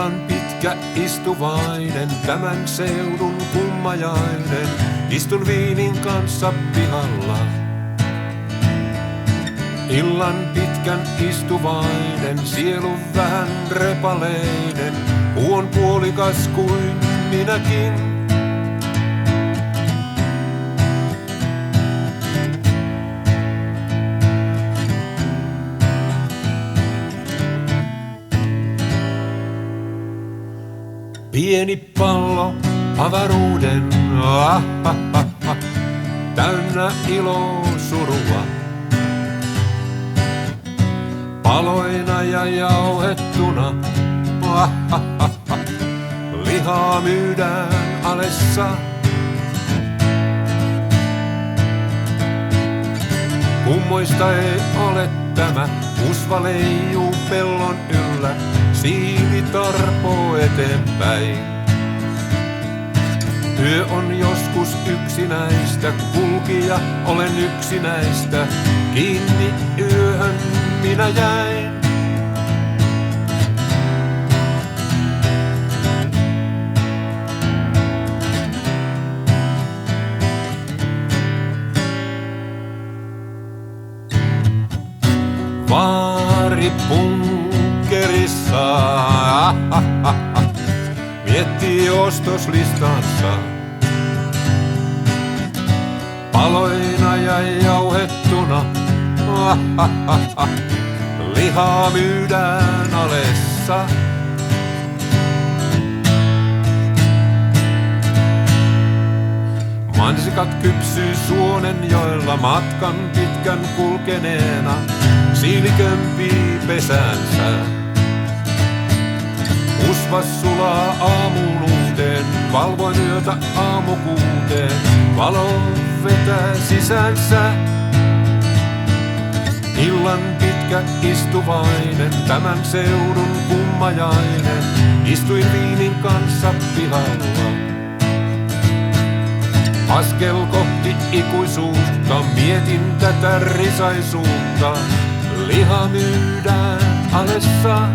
Illan pitkä istuvainen, tämän seudun kummajainen, istun viinin kanssa pihalla. Illan pitkän istuvainen, sielu vähän repaleinen, on puolikas kuin minäkin. Pieni pallo avaruuden, täynnä iloa surua. Paloina ja jauhettuna, lihaa myydään alessa. Kummoista ei ole tämä, usva leijuu pellon yllä, siili tarpoo eteenpäin. Yö on joskus yksinäistä, kulkija olen yksinäistä, kiinni yöhön minä jäin. Vaari bunkkerissa miettii ostoslistansa. Paloina ja jauhettuna, lihaa myydään alessa. Mansikat kypsyy Suonenjoella matkan pitkän kulkeneena, siili kömpii pesäänsä. Usvas sulaa aamunuuteen, valvoin yötä aamukuuteen, valo vetää sisäänsä. Illan pitkä istuvainen, tämän seudun kummajainen, istuin viinin kanssa pihalla. Askel kohti ikuisuutta, mietin tätä risaisuutta, liha myydään alessa.